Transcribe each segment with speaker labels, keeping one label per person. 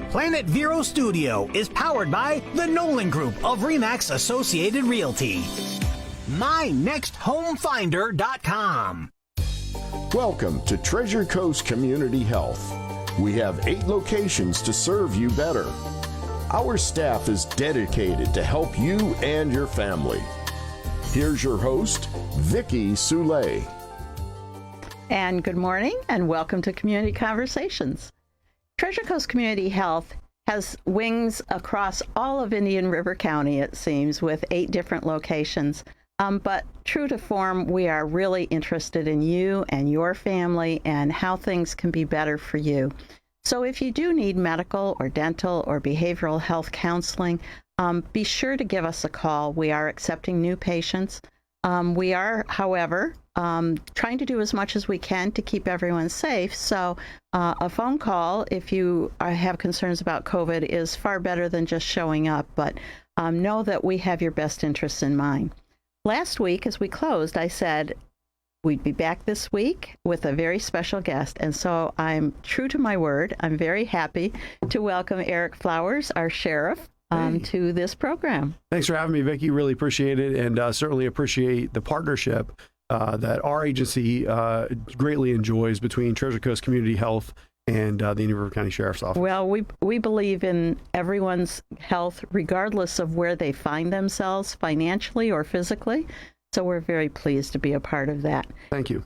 Speaker 1: Planet Vero Studio is powered by the Nolan Group of RE/MAX Associated Realty. MyNextHomeFinder.com.
Speaker 2: Welcome to Treasure Coast Community Health. We have 8 locations to serve you better. Our staff is dedicated to help you and your family. Here's your host, Vicki Soule.
Speaker 3: And good morning and welcome to Community Conversations. Treasure Coast Community Health has wings across all of Indian River County, it seems, with 8 different locations. But true to form, we are really interested in you and your family and how things can be better for you. So if you do need medical or dental or behavioral health counseling, be sure to give us a call. We are accepting new patients. We are, however, trying to do as much as we can to keep everyone safe. So a phone call, if you have concerns about COVID, is far better than just showing up. But know that we have your best interests in mind. Last week, as we closed, I said we'd be back this week with a very special guest. And so I'm true to my word. I'm very happy to welcome Eric Flowers, our sheriff, to this program.
Speaker 4: Thanks for having me, Vicki. Really appreciate it, and certainly appreciate the partnership that our agency greatly enjoys between Treasure Coast Community Health and the Indian River County Sheriff's Office.
Speaker 3: Well, we believe in everyone's health, regardless of where they find themselves financially or physically. So we're very pleased to be a part of that.
Speaker 4: Thank you.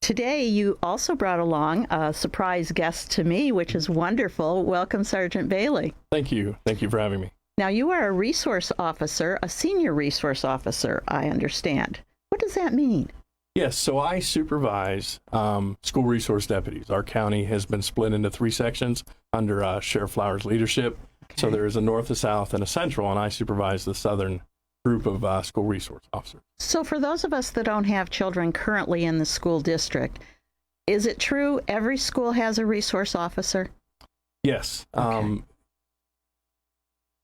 Speaker 3: Today, you also brought along a surprise guest to me, which is wonderful. Welcome, Sergeant Bailey.
Speaker 5: Thank you. Thank you for having me.
Speaker 3: Now, you are a resource officer, a senior resource officer, I understand. What does that mean?
Speaker 5: Yes, so I supervise school resource deputies. Our county has been split into 3 sections under Sheriff Flowers' leadership. Okay. So there is a north, a south, and a central, and I supervise the southern group of school resource officers. So
Speaker 3: for those of us that don't have children currently in the school district, is it true every school has a resource officer?
Speaker 5: Yes.
Speaker 3: Okay.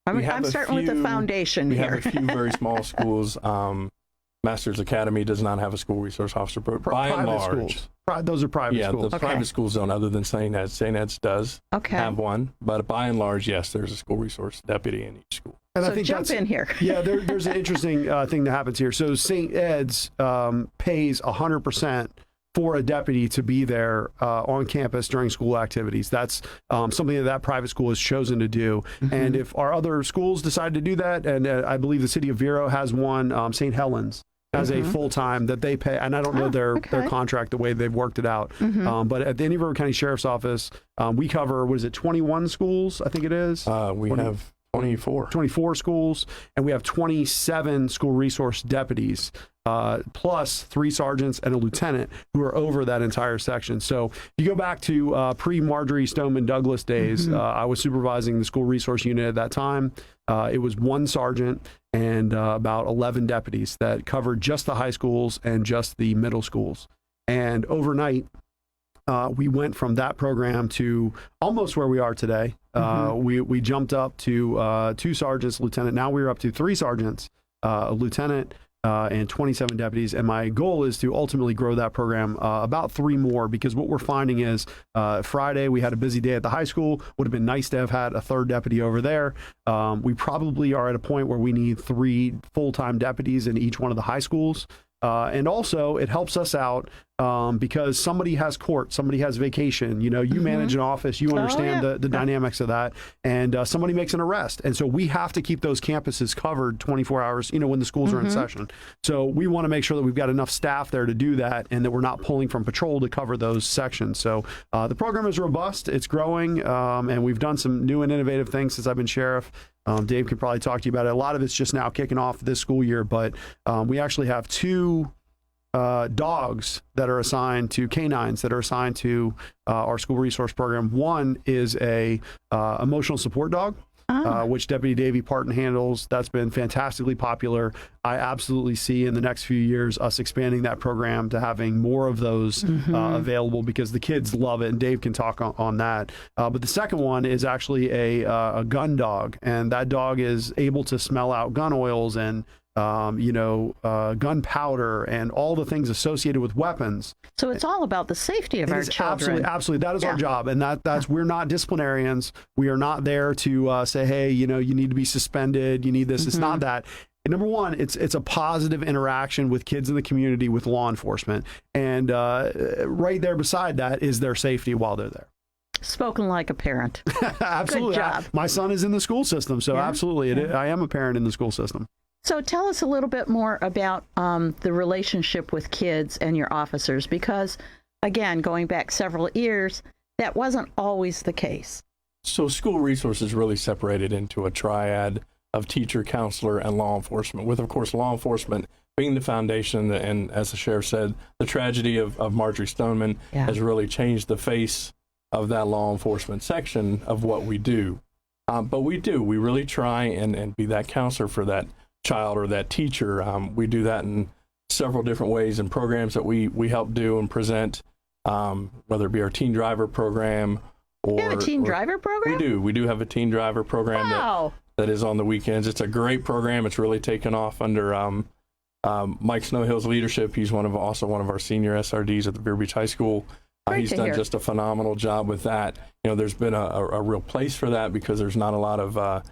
Speaker 3: I'm starting with the foundation
Speaker 5: we
Speaker 3: here.
Speaker 5: We have a few very small schools. Masters Academy does not have a school resource officer, but by and large,
Speaker 4: schools. Those are private schools.
Speaker 5: Yeah, the private schools don't, other than St. Ed's. St. Ed's does have one, but by and large, yes, there's a school resource deputy in each school.
Speaker 4: And
Speaker 3: so
Speaker 4: I think
Speaker 3: jump in here.
Speaker 4: Yeah, there's an interesting thing that happens here. So St. Ed's pays 100% for a deputy to be there on campus during school activities. That's something that private school has chosen to do. Mm-hmm. And if our other schools decide to do that, and I believe the city of Vero has one, St. Helens as a full-time that they pay, and I don't know their contract, the way they've worked it out. Mm-hmm. But at the Indian River County Sheriff's Office, we cover, 21 schools, I think it is?
Speaker 5: We have 24 schools, and we have 27 school resource deputies, plus 3 sergeants and a lieutenant who are over that entire section. So you go back to pre-Marjorie Stoneman Douglas days. I was supervising the school resource unit at that time. It was 1 sergeant and about 11 deputies that covered just the high schools and just the middle schools. And overnight, we went from that program to almost where we are today. We jumped up to 2 sergeants, lieutenant. Now we're up to 3 sergeants, a lieutenant, and 27 deputies. And my goal is to ultimately grow that program about 3 more, because what we're finding is Friday we had a busy day at the high school. Would have been nice to have had a 3rd deputy over there. We probably are at a point where we need 3 full-time deputies in each one of the high schools. And also it helps us out because somebody has court, somebody has vacation, you manage an office, you understand the dynamics of that, and somebody makes an arrest. And so we have to keep those campuses covered 24 hours, when the schools are in session. So we want to make sure that we've got enough staff there to do that, and that we're not pulling from patrol to cover those sections. So the program is robust, it's growing, and we've done some new and innovative things since I've been sheriff. Dave could probably talk to you about it. A lot of it's just now kicking off this school year, but we actually have 2 dogs that are assigned to canines that are assigned to our school resource program. One is a emotional support dog, which Deputy Davey Parton handles. That's been fantastically popular. I absolutely see in the next few years us expanding that program to having more of those available, because the kids love it, and Dave can talk on that. But the second one is actually a gun dog, and that dog is able to smell out gun oils and
Speaker 4: gunpowder, and all the things associated with weapons.
Speaker 3: So it's all about the safety of our children.
Speaker 4: Absolutely. That is our job. And that's we're not disciplinarians. We are not there to say, hey, you need to be suspended. You need this. It's not that. And number one, it's a positive interaction with kids in the community, with law enforcement. And right there beside that is their safety while they're there.
Speaker 3: Spoken like a parent.
Speaker 4: Absolutely.
Speaker 3: Good job.
Speaker 4: My son is in the school system, so absolutely. I am a parent in the school system.
Speaker 3: So tell us a little bit more about the relationship with kids and your officers, because, again, going back several years, that wasn't always the case.
Speaker 6: So school resources really separated into a triad of teacher, counselor, and law enforcement, with, of course, law enforcement being the foundation. And as the sheriff said, the tragedy of Marjorie Stoneman has really changed the face of that law enforcement section of what we do. But we really try and be that counselor for that child or that teacher. We do that in several different ways and programs that we help do and present, whether it be our teen driver program.
Speaker 3: You have a teen driver program?
Speaker 6: We do have a teen driver program that is on the weekends. It's a great program. It's really taken off under Mike Snowhill's leadership. He's also one of our senior SRDs at the Vero Beach High School. He's done just a phenomenal job with that. There's been a real place for that because there's not a lot of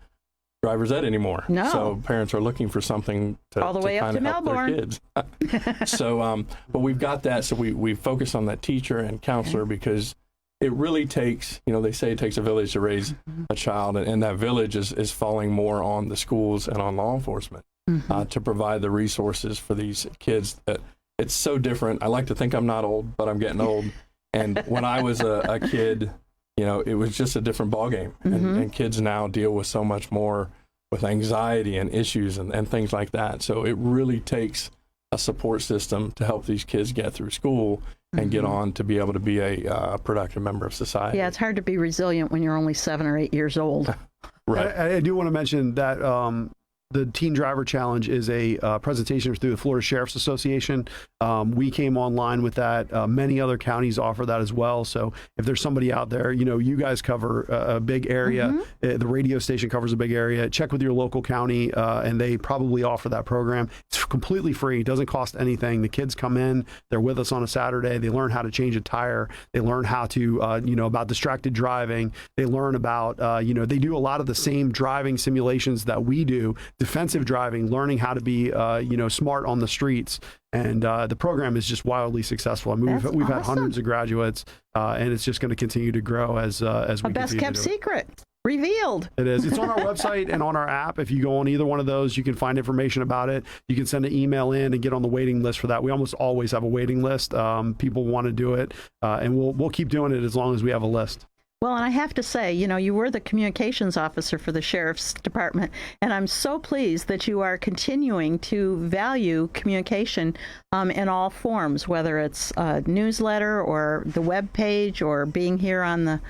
Speaker 6: driver's ed anymore.
Speaker 3: No.
Speaker 6: So parents are looking for something to
Speaker 3: all the way up to
Speaker 6: help
Speaker 3: Melbourne.
Speaker 6: Their kids. So, but we've got that. So we focus on that teacher and counselor because it really takes, they say it takes a village to raise a child, and that village is falling more on the schools and on law enforcement to provide the resources for these kids. That it's so different. I like to think I'm not old, but I'm getting old. And when I was a kid, it was just a different ballgame. And kids now deal with so much more with anxiety and issues and things like that. So it really takes a support system to help these kids get through school and get on to be able to be a productive member of society.
Speaker 3: Yeah, it's hard to be resilient when you're only 7 or 8 years old.
Speaker 4: Right. I do want to mention that the Teen Driver Challenge is a presentation through the Florida Sheriff's Association. We came online with that. Many other counties offer that as well. So if there's somebody out there, you guys cover a big area. The radio station covers a big area. Check with your local county, and they probably offer that program. It's completely free. It doesn't cost anything. The kids come in. They're with us on a Saturday. They learn how to change a tire. They learn how to, about distracted driving. They learn about, they do a lot of the same driving simulations that we do. Defensive driving, learning how to be, smart on the streets. And the program is just wildly successful. I mean, we've had hundreds of graduates, and it's just going to continue to grow as we
Speaker 3: a best kept secret revealed.
Speaker 4: It is. It's on our website and on our app. If you go on either one of those, you can find information about it. You can send an email in and get on the waiting list for that. We almost always have a waiting list. People want to do it, and we'll keep doing it as long as we have a list.
Speaker 3: Well, and I have to say, you were the communications officer for the Sheriff's Department, and I'm so pleased that you are continuing to value communication in all forms, whether it's a newsletter or the web page or being here on the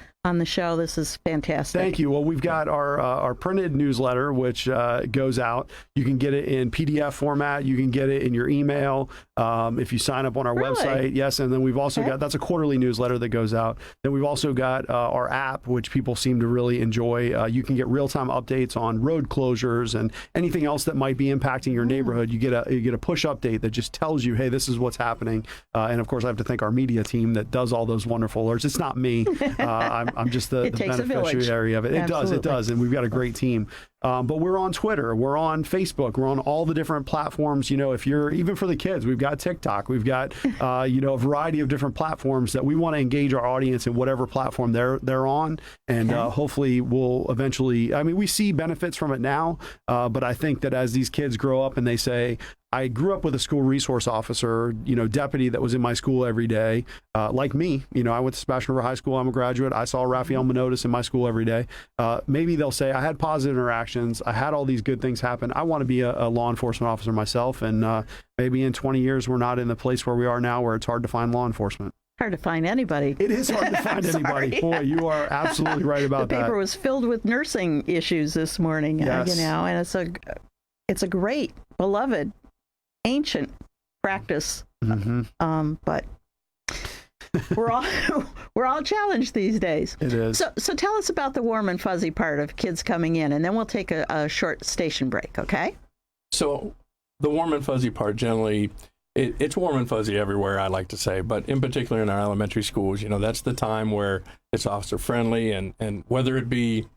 Speaker 3: show. This is fantastic.
Speaker 4: Thank you. Well, we've got our printed newsletter, which goes out. You can get it in PDF format. You can get it in your email if you sign up on our website. Yes, and then we've also got, that's a quarterly newsletter that goes out. Then we've also got our app, which people seem to really enjoy. You can get real-time updates on road closures and anything else that might be impacting your neighborhood. You get a push update that just tells you, hey, this is what's happening. And of course, I have to thank our media team that does all those wonderful alerts. It's not me. I'm just the beneficiary of it. It does. And we've got a great team. But we're on Twitter, we're on Facebook, we're on all the different platforms. If you're, even for the kids, we've got TikTok, we've got, a variety of different platforms that we want to engage our audience in whatever platform they're on. And hopefully we'll eventually, we see benefits from it now. But I think that as these kids grow up and they say, I grew up with a school resource officer, deputy that was in my school every day, like me. I went to Sebastian River High School. I'm a graduate. I saw Raphael Menotis in my school every day. Maybe they'll say, I had positive interactions. I had all these good things happen. I want to be a law enforcement officer myself. And maybe in 20 years, we're not in the place where we are now, where it's hard to find law enforcement.
Speaker 3: Hard to find anybody.
Speaker 4: It is hard to find anybody. Boy, you are absolutely right about that.
Speaker 3: The paper was filled with nursing issues this morning,
Speaker 4: yes.
Speaker 3: And it's a great, beloved, ancient practice, but we're all challenged these days.
Speaker 4: It is.
Speaker 3: So tell us about the warm and fuzzy part of kids coming in, and then we'll take a short station break. Okay.
Speaker 6: So the warm and fuzzy part generally, it's warm and fuzzy everywhere, I like to say, but in particular in our elementary schools, that's the time where it's officer friendly, and whether it be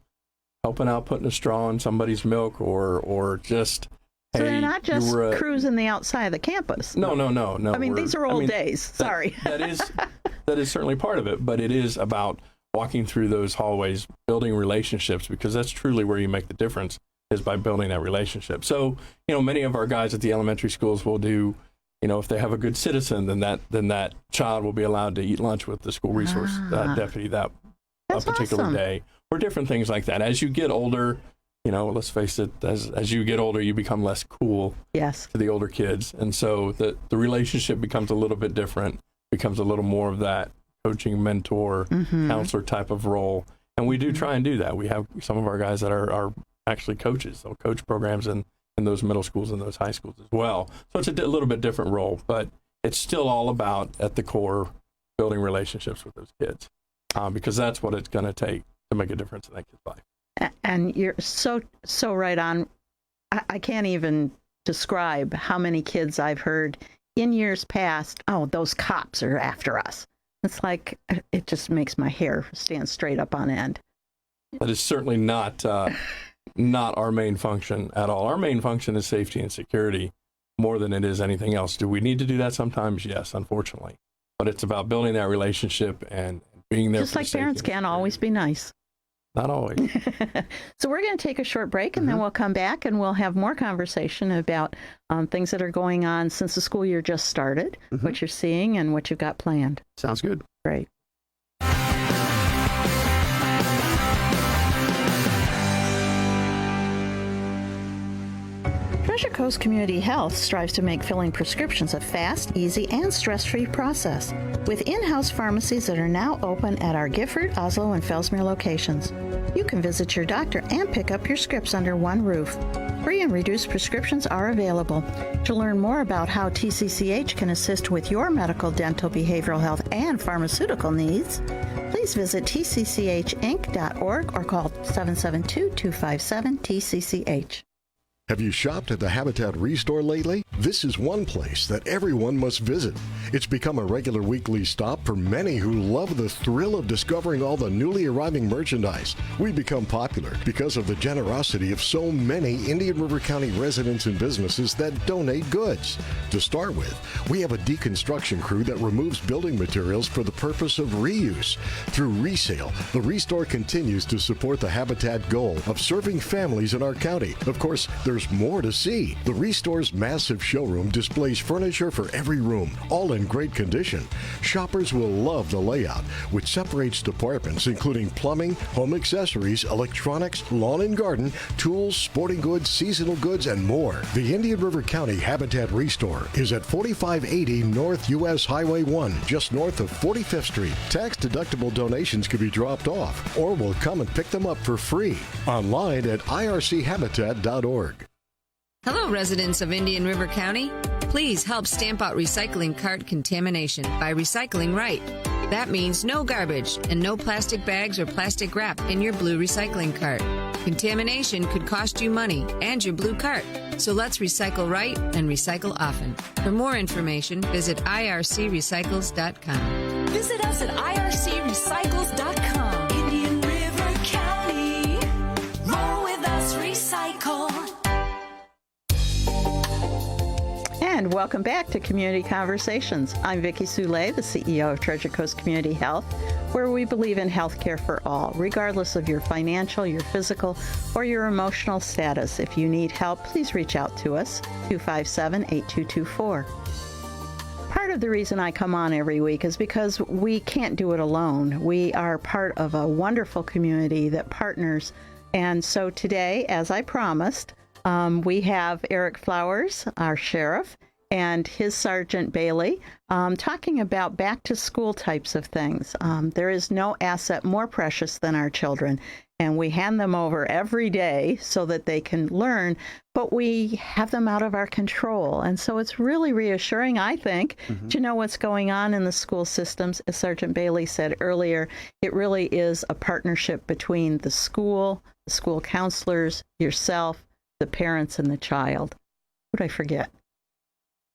Speaker 6: helping out putting a straw in somebody's milk or just,
Speaker 3: so
Speaker 6: hey,
Speaker 3: they're not just cruising the outside of the campus.
Speaker 6: No.
Speaker 3: I mean, these are old days. Sorry.
Speaker 6: That is certainly part of it, but it is about walking through those hallways, building relationships, because that's truly where you make the difference, is by building that relationship. So, many of our guys at the elementary schools will do, if they have a good citizen, then that child will be allowed to eat lunch with the school resource deputy that particular
Speaker 3: awesome.
Speaker 6: day, or different things like that. As you get older, let's face it, as you get older, you become less cool
Speaker 3: to
Speaker 6: the older kids. And so the relationship becomes a little bit different, becomes a little more of that coaching, mentor, counselor type of role. And we do try and do that. We have some of our guys that are actually coaches. They'll coach programs in those middle schools and those high schools as well. So it's a little bit different role, but it's still all about, at the core, building relationships with those kids, because that's what it's going to take to make a difference in that kid's life.
Speaker 3: And you're so right on. I can't even describe how many kids I've heard in years past, oh, those cops are after us. It's like, it just makes my hair stand straight up on end.
Speaker 6: That is certainly not our main function at all. Our main function is safety and security more than it is anything else. Do we need to do that sometimes? Yes, unfortunately. But it's about building that relationship and being there.
Speaker 3: Just like parents can't always be nice.
Speaker 6: Not always.
Speaker 3: So we're going to take a short break, and then we'll come back and we'll have more conversation about things that are going on since the school year just started, what you're seeing and what you've got planned.
Speaker 5: Sounds good.
Speaker 3: Great. Treasure Coast Community Health strives to make filling prescriptions a fast, easy, and stress-free process. With in-house pharmacies that are now open at our Gifford, Oslo, and Fellsmere locations, you can visit your doctor and pick up your scripts under one roof. Free and reduced prescriptions are available. To learn more about how TCCH can assist with your medical, dental, behavioral health, and pharmaceutical needs, please visit tcchinc.org or call 772-257-TCCH.
Speaker 2: Have you shopped at the Habitat Restore lately? This is one place that everyone must visit. It's become a regular weekly stop for many who love the thrill of discovering all the newly arriving merchandise. We've become popular because of the generosity of so many Indian River County residents and businesses that donate goods. To start with, we have a deconstruction crew that removes building materials for the purpose of reuse. Through resale, the Restore continues to support the Habitat goal of serving families in our county. Of course, there's more to see. The Restore's massive showroom displays furniture for every room, all in great condition. Shoppers will love the layout, which separates departments including plumbing, home accessories, electronics, lawn and garden, tools, sporting goods, seasonal goods, and more. The Indian River County Habitat Restore is at 4580 North U.S. Highway 1, just north of 45th Street. Tax-deductible donations can be dropped off, or we'll come and pick them up for free. Online at irchabitat.org.
Speaker 7: Hello, residents of Indian River County. Please help stamp out recycling cart contamination by recycling right. That means no garbage and no plastic bags or plastic wrap in your blue recycling cart. Contamination could cost you money and your blue cart. So let's recycle right and recycle often. For more information, visit ircrecycles.com.
Speaker 8: Visit us at ircrecycles.com. Indian River County. Roll with us, recycle.
Speaker 3: And welcome back to Community Conversations. I'm Vicki Soule, the CEO of Treasure Coast Community Health, where we believe in health care for all, regardless of your financial, your physical, or your emotional status. If you need help, please reach out to us, 257-8224. Part of the reason I come on every week is because we can't do it alone. We are part of a wonderful community that partners. And so today, as I promised, we have Eric Flowers, our sheriff, and his Sergeant Bailey, talking about back-to-school types of things. There is no asset more precious than our children, and we hand them over every day so that they can learn, but we have them out of our control. And so it's really reassuring, I think, to know what's going on in the school systems. As Sergeant Bailey said earlier, it really is a partnership between the school counselors, yourself, the parents, and the child. Who did I forget?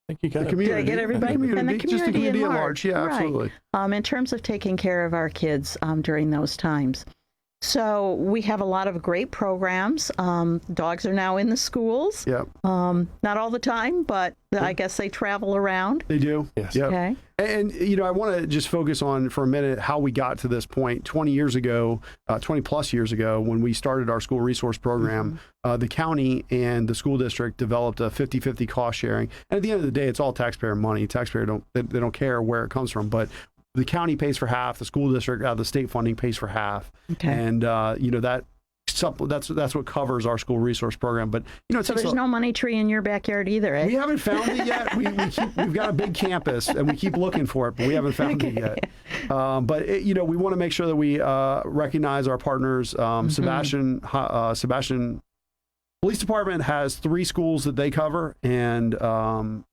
Speaker 6: I think you got
Speaker 5: The
Speaker 6: it.
Speaker 5: community.
Speaker 3: Did I get everybody?
Speaker 5: And
Speaker 3: And the
Speaker 5: just the community
Speaker 3: at
Speaker 5: at large. Yeah,
Speaker 3: Right.
Speaker 5: absolutely.
Speaker 3: In terms of taking care of our kids during those times. So we have a lot of great programs. Dogs are now in the schools.
Speaker 5: Yep.
Speaker 3: Not all the time, but I guess they travel around.
Speaker 5: They do.
Speaker 6: Yes.
Speaker 5: Yep.
Speaker 3: Okay.
Speaker 5: And, I want to just focus on for a minute how we got to this point. 20 years ago, 20 plus years ago, when we started our school resource program, the county and the school district developed a 50-50 cost sharing. And at the end of the day, it's all taxpayer money. Taxpayer they don't care where it comes from, but the county pays for half, the school district, the state funding pays for half.
Speaker 3: Okay.
Speaker 5: And, that's what covers our school resource program. But, it
Speaker 3: So
Speaker 5: takes
Speaker 3: there's no money tree in your backyard either, eh?
Speaker 5: we haven't found it yet. We've got a big campus, and we keep looking for it, but we haven't found it yet. But we want to make sure that we recognize our partners. Sebastian Police Department has 3 schools that they cover, and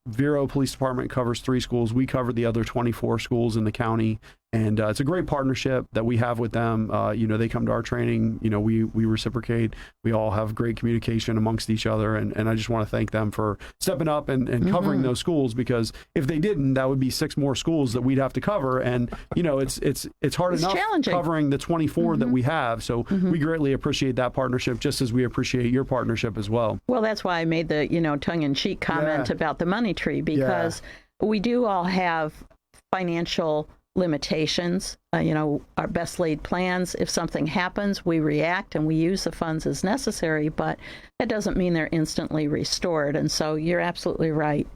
Speaker 5: Vero Police Department covers 3 schools. We cover the other 24 schools in the county, and it's a great partnership that we have with them. They come to our training. We reciprocate. We all have great communication amongst each other, and I just want to thank them for stepping up and covering those schools, because if they didn't, that would be 6 more schools that we'd have to cover, and it's hard enough
Speaker 3: challenging.
Speaker 5: covering the 24 that we have. So we greatly appreciate that partnership, just as we appreciate your partnership as well.
Speaker 3: Well, that's why I made the, tongue-in-cheek comment about the money tree, because we do all have financial limitations, our best laid plans. If something happens, we react and we use the funds as necessary, but that doesn't mean they're instantly restored. And so you're absolutely right.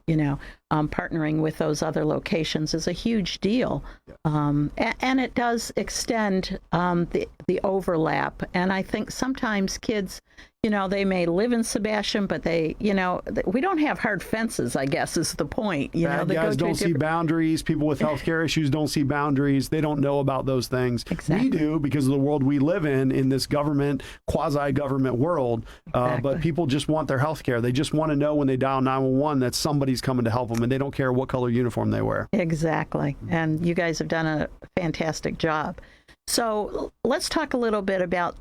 Speaker 3: Partnering with those other locations is a huge deal. And it does extend the overlap. And I think sometimes kids, they may live in Sebastian, but we don't have hard fences, I guess, is the point.
Speaker 5: Bad guys don't see boundaries. People with healthcare issues don't see boundaries. They don't know about those things.
Speaker 3: Exactly.
Speaker 5: We do, because of the world we live in this government, quasi-government world. But people just want their healthcare. They just want to know when they dial 911 that somebody's coming to help them, and they don't care what color uniform they wear.
Speaker 3: Exactly. And you guys have done a fantastic job. So let's talk a little bit about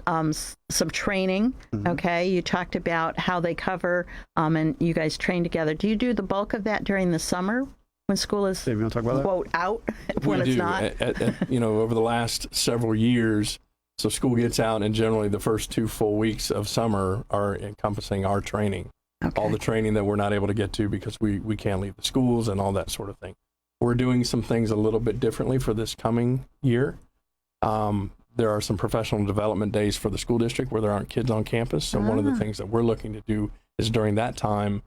Speaker 3: some training. Okay, you talked about how they cover, and you guys train together. Do you do the bulk of that during the summer when school is,
Speaker 5: Dave, you want to talk about that?
Speaker 3: quote, out, when it's not?
Speaker 6: Over the last several years, so school gets out, and generally the first 2 full weeks of summer are encompassing our training.
Speaker 3: Okay.
Speaker 6: All the training that we're not able to get to because we can't leave the schools and all that sort of thing. We're doing some things a little bit differently for this coming year. There are some professional development days for the school district where there aren't kids on campus. So one of the things that we're looking to do is during that time,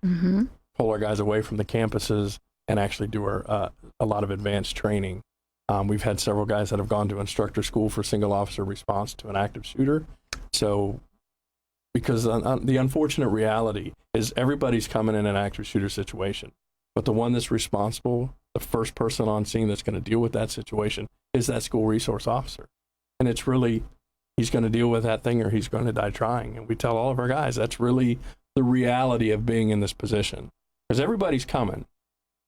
Speaker 6: pull our guys away from the campuses and actually do a lot of advanced training. We've had several guys that have gone to instructor school for single officer response to an active shooter. So because the unfortunate reality is everybody's coming in an active shooter situation, but the one that's responsible, the first person on scene that's going to deal with that situation is that school resource officer. And it's really, he's going to deal with that thing or he's going to die trying. And we tell all of our guys, that's really the reality of being in this position. Because everybody's coming,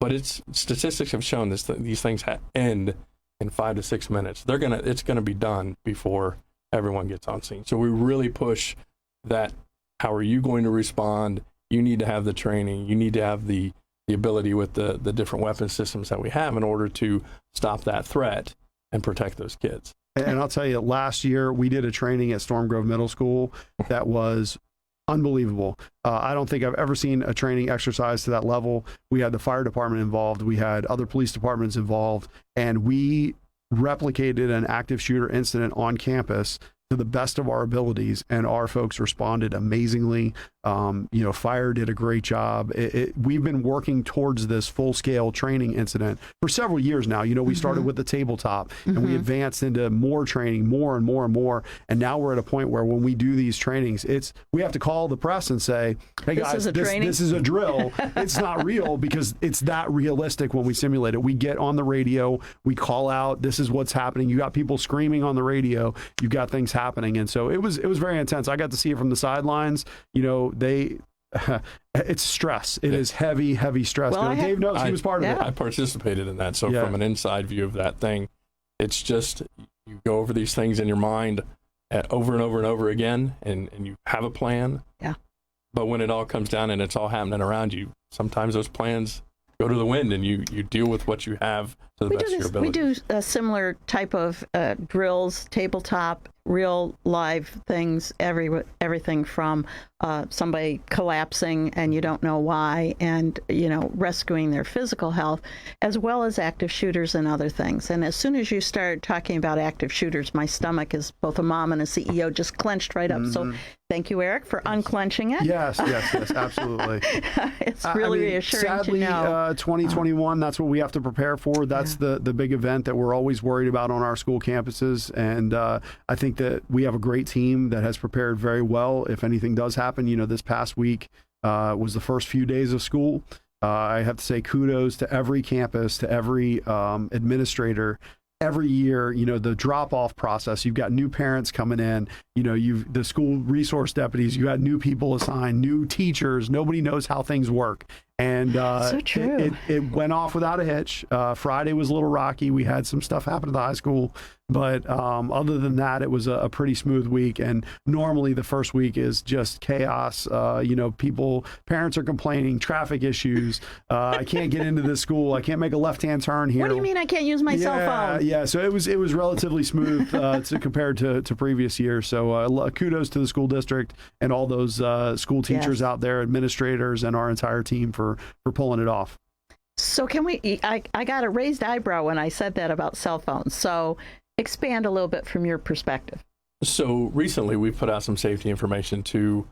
Speaker 6: but statistics have shown these things end in 5 to 6 minutes. It's going to be done before everyone gets on scene. So we really push that. How are you going to respond? You need to have the training. You need to have the ability with the different weapon systems that we have in order to stop that threat and protect those kids.
Speaker 5: And I'll tell you, last year we did a training at Storm Grove Middle School that was unbelievable. I don't think I've ever seen a training exercise to that level. We had the fire department involved. We had other police departments involved, and we replicated an active shooter incident on campus to the best of our abilities, and our folks responded amazingly. Fire did a great job. We've been working towards this full-scale training incident for several years now. We started with the tabletop, and we advanced into more training, more and more and more, and now we're at a point where when we do these trainings, we have to call the press and say, hey guys, this is a drill. It's not real, because it's that realistic when we simulate it. We get on the radio, we call out, this is what's happening. You got people screaming on the radio, you've got things happening. And so it was very intense. I got to see it from the sidelines. It's stress. It is heavy stress.
Speaker 3: Well,
Speaker 5: Dave knows, he was part of it.
Speaker 6: I participated in that. So from an inside view of that thing, it's just, you go over these things in your mind over and over and over again, and you have a plan.
Speaker 3: Yeah.
Speaker 6: But when it all comes down and it's all happening around you, sometimes those plans go to the wind, and you deal with what you have to the best of your ability.
Speaker 3: We do a similar type of drills, tabletop, real live things, everything from somebody collapsing and you don't know why, and rescuing their physical health, as well as active shooters and other things. And as soon as you start talking about active shooters, my stomach, as both a mom and a CEO, just clenched right up. So thank you, Eric, for unclenching it.
Speaker 5: Yes, absolutely.
Speaker 3: It's really reassuring
Speaker 5: sadly,
Speaker 3: to know.
Speaker 5: 2021, that's what we have to prepare for. That's the big event that we're always worried about on our school campuses. And I think that we have a great team that has prepared very well if anything does happen. This past week was the first few days of school. I have to say kudos to every campus, to every administrator. Every year, the drop-off process, you've got new parents coming in, the school resource deputies, you got new people assigned, new teachers, nobody knows how things work. And
Speaker 3: so true.
Speaker 5: It went off without a hitch. Friday was a little rocky. We had some stuff happen at the high school. But other than that, it was a pretty smooth week. And normally the first week is just chaos. Parents are complaining, traffic issues. I can't get into this school. I can't make a left-hand turn here.
Speaker 3: What do you mean I can't use my cell phone?
Speaker 5: Yeah, so it was relatively smooth compared to previous years. So kudos to the school district and all those school teachers out there, administrators, and our entire team for pulling it off.
Speaker 3: So I got a raised eyebrow when I said that about cell phones. So expand a little bit from your perspective.
Speaker 6: So recently we've put out some safety information to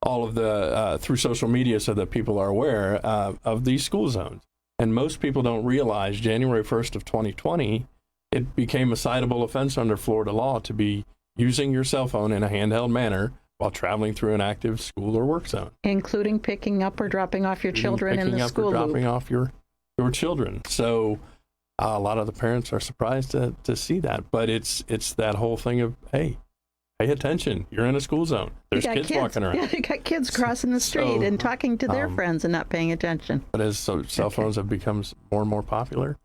Speaker 6: all of the, through social media so that people are aware of these school zones. And most people don't realize January 1st of 2020, it became a citable offense under Florida law to be using your cell phone in a handheld manner while traveling through an active school or work zone.
Speaker 3: Including picking up or dropping off your children in the school loop.
Speaker 6: Dropping off your children. So a lot of the parents are surprised to see that. But it's that whole thing of, hey, pay attention. You're in a school zone. There's kids walking around.
Speaker 3: Yeah, you got kids crossing the street and talking to their friends and not paying attention.
Speaker 6: But as cell phones have become more and more popular,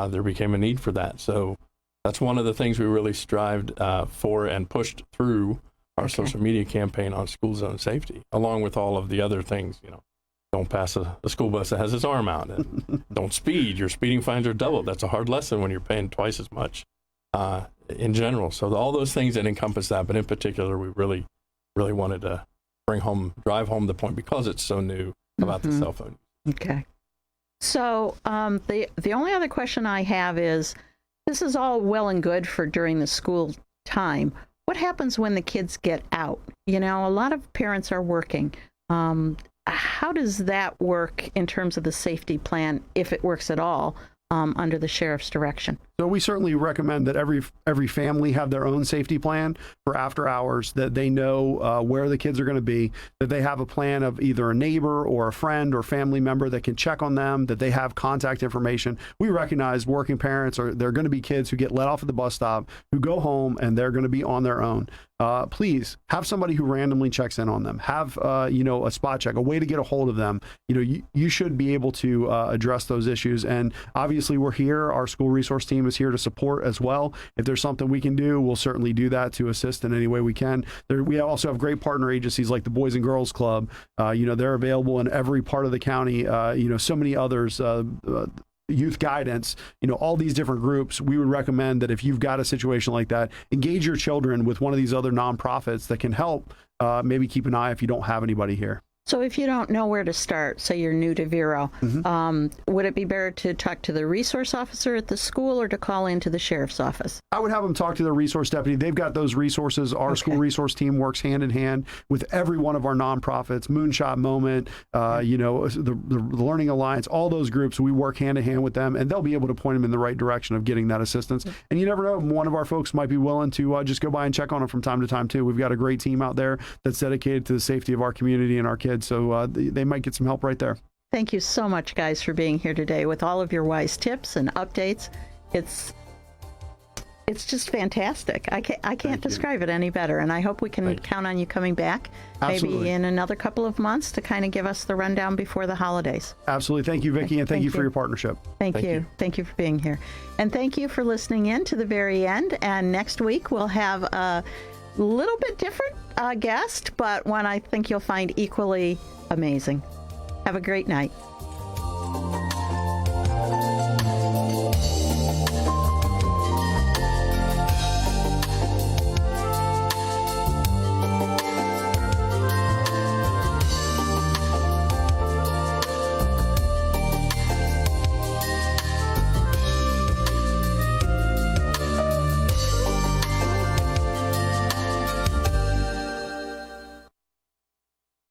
Speaker 6: there became a need for that. So that's one of the things we really strived for and pushed through our social media campaign on school zone safety, along with all of the other things. Don't pass a school bus that has its arm out, and don't speed. Your speeding fines are doubled. That's a hard lesson when you're paying twice as much in general. So all those things that encompass that, but in particular, we really, really wanted to drive home the point, because it's so new, about the cell phone.
Speaker 3: Okay. So the only other question I have is, this is all well and good for during the school time. What happens when the kids get out? A lot of parents are working. How does that work in terms of the safety plan, if it works at all, under the sheriff's direction?
Speaker 5: So we certainly recommend that every family have their own safety plan for after hours, that they know where the kids are going to be, that they have a plan of either a neighbor or a friend or family member that can check on them, that they have contact information. We recognize working parents, they're going to be kids who get let off at the bus stop, who go home, and they're going to be on their own. Please have somebody who randomly checks in on them. Have a spot check, a way to get a hold of them. You should be able to address those issues. And obviously, we're here. Our school resource team is here to support as well. If there's something we can do, we'll certainly do that to assist in any way we can. We also have great partner agencies like the Boys and Girls Club. They're available in every part of the county. So many others. Youth guidance, all these different groups. We would recommend that if you've got a situation like that, engage your children with one of these other nonprofits that can help. Maybe keep an eye if you don't have anybody here.
Speaker 3: So if you don't know where to start, say you're new to Vero, would it be better to talk to the resource officer at the school or to call into the sheriff's office?
Speaker 5: I would have them talk to the resource deputy. They've got those resources. Our school resource team works hand in hand with every one of our nonprofits, Moonshot Moment, the Learning Alliance, all those groups. We work hand in hand with them, and they'll be able to point them in the right direction of getting that assistance. And you never know, one of our folks might be willing to just go by and check on them from time to time, too. We've got a great team out there that's dedicated to the safety of our community and our kids. So they might get some help right there.
Speaker 3: Thank you so much, guys, for being here today with all of your wise tips and updates. It's just fantastic. I can't describe it any better, and I hope we can count on you coming back maybe in another couple of months to kind of give us the rundown before the holidays.
Speaker 5: Absolutely. Thank you, Vicki, and thank you for your partnership.
Speaker 3: Thank you. Thank you for being here. And thank you for listening in to the very end. And next week we'll have a little bit different guest, but one I think you'll find equally amazing. Have a great night.